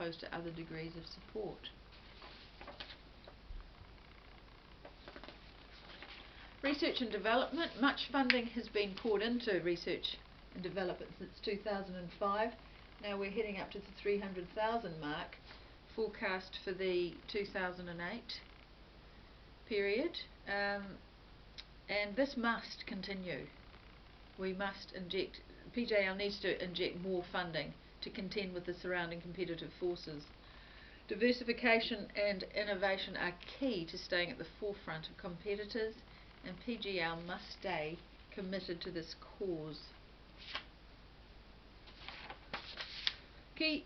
opposed to other degrees of support. Research and development. Much funding has been poured into research and development since 2005. Now we're heading up to the 300,000 mark, forecast for the 2008 period, and this must continue. We must inject, PJL needs to inject more funding to contend with the surrounding competitive forces. Diversification and innovation are key to staying at the forefront of competitors, and PGL must stay committed to this cause. Key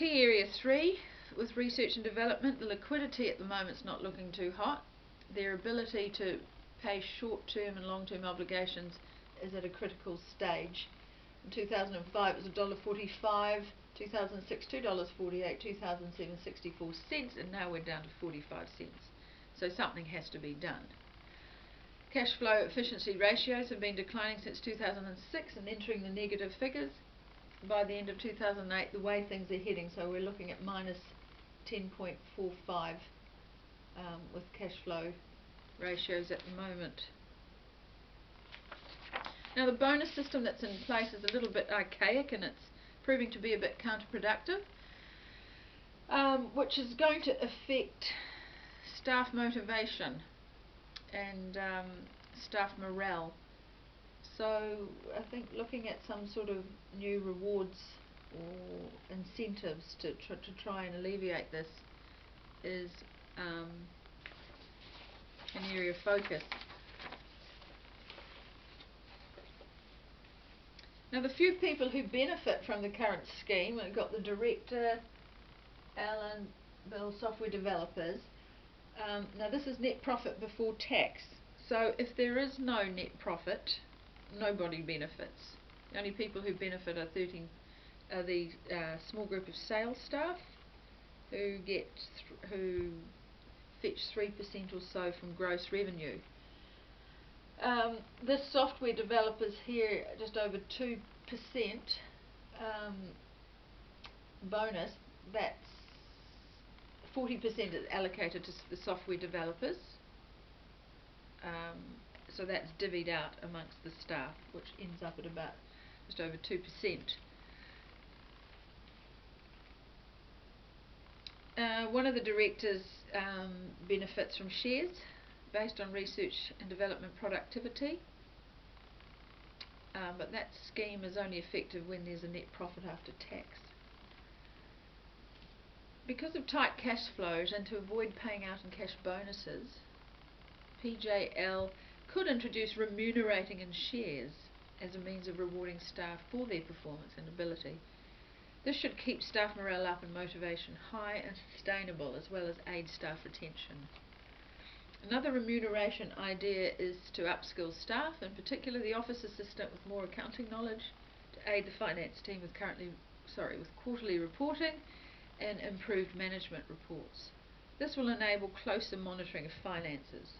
area 3 with research and development, the liquidity at the moment is not looking too hot. Their ability to pay short-term and long-term obligations is at a critical stage. In 2005 it was $1.45, 2006 $2.48, 2007 64 cents, and now we're down to 45 cents. So something has to be done. Cash flow efficiency ratios have been declining since 2006 and entering the negative figures by the end of 2008, the way things are heading. So we're looking at minus 10.45 with cash flow ratios at the moment. Now the bonus system that's in place is a little bit archaic, and it's proving to be a bit counterproductive, which is going to affect staff motivation and staff morale. So I think looking at some sort of new rewards or incentives to try and alleviate this is an area of focus. Now the few people who benefit from the current scheme, we've got the director, Alan, Bill, software developers. Now this is net profit before tax. So if there is no net profit, nobody benefits. The only people who benefit are the small group of sales staff who fetch 3% or so from gross revenue. This software developers here, just over 2% bonus. That's 40% is allocated to the software developers. So that's divvied out amongst the staff, which ends up at about just over 2%. One of the directors benefits from shares based on research and development productivity, but that scheme is only effective when there's a net profit after tax. Because of tight cash flows and to avoid paying out in cash bonuses, PJL could introduce remunerating in shares as a means of rewarding staff for their performance and ability. This should keep staff morale up and motivation high and sustainable, as well as aid staff retention. Another remuneration idea is to upskill staff, in particular the office assistant with more accounting knowledge, to aid the finance team with quarterly reporting and improved management reports. This will enable closer monitoring of finances.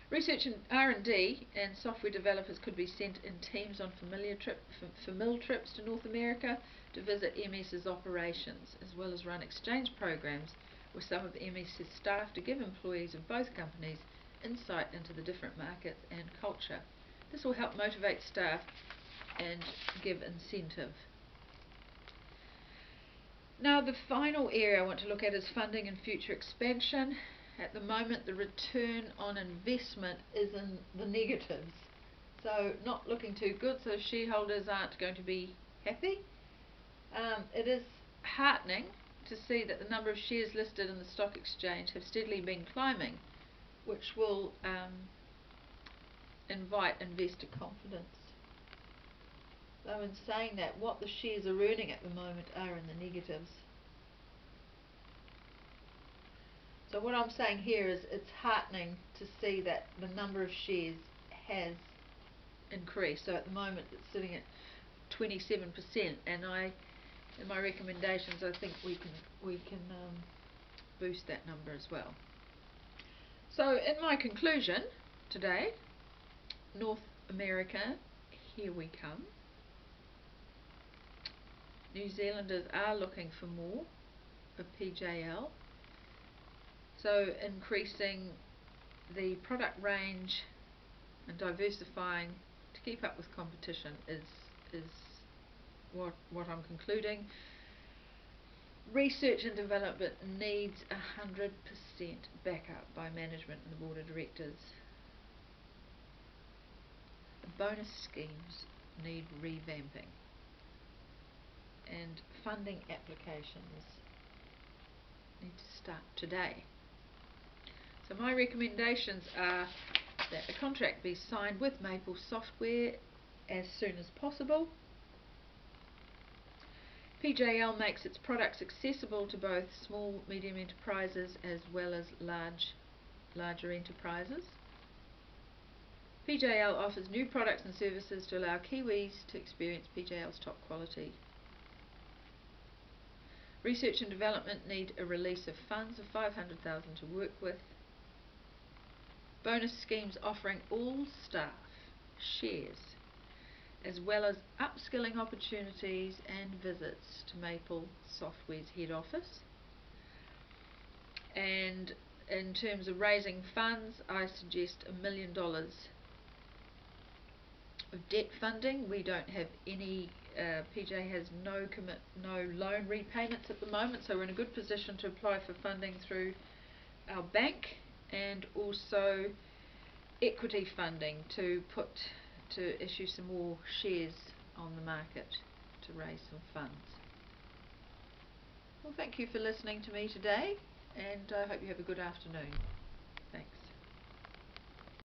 Research and R&D and software developers could be sent in teams on famil trips to North America to visit MS's operations, as well as run exchange programs with some of MS's staff to give employees of both companies insight into the different markets and culture. This will help motivate staff and give incentive. Now the final area I want to look at is funding and future expansion. At the moment the return on investment is in the negatives, so not looking too good, so shareholders aren't going to be happy. It is heartening to see that the number of shares listed in the stock exchange have steadily been climbing, which will invite investor confidence. Though in saying that, what the shares are earning at the moment are in the negatives. So what I'm saying here is it's heartening to see that the number of shares has increased. So at the moment it's sitting at 27%, and in my recommendations I think we can boost that number as well. So in my conclusion today, North America, here we come. New Zealanders are looking for more of PJL, so increasing the product range and diversifying to keep up with competition is what I'm concluding. Research and development needs 100% backup by management and the board of directors. The bonus schemes need revamping, and funding applications need to start today. So my recommendations are that the contract be signed with Maple Software as soon as possible. PJL makes its products accessible to both small, medium enterprises as well as larger enterprises. PJL offers new products and services to allow Kiwis to experience PJL's top quality. Research and development need a release of funds of $500,000 to work with. Bonus schemes offering all staff shares, as well as upskilling opportunities and visits to Maple Software's head office. And in terms of raising funds, I suggest $1 million of debt funding. We don't have any, PJ has no loan repayments at the moment, so we're in a good position to apply for funding through our bank, and also equity funding to issue some more shares on the market to raise some funds. Well, thank you for listening to me today, and I hope you have a good afternoon.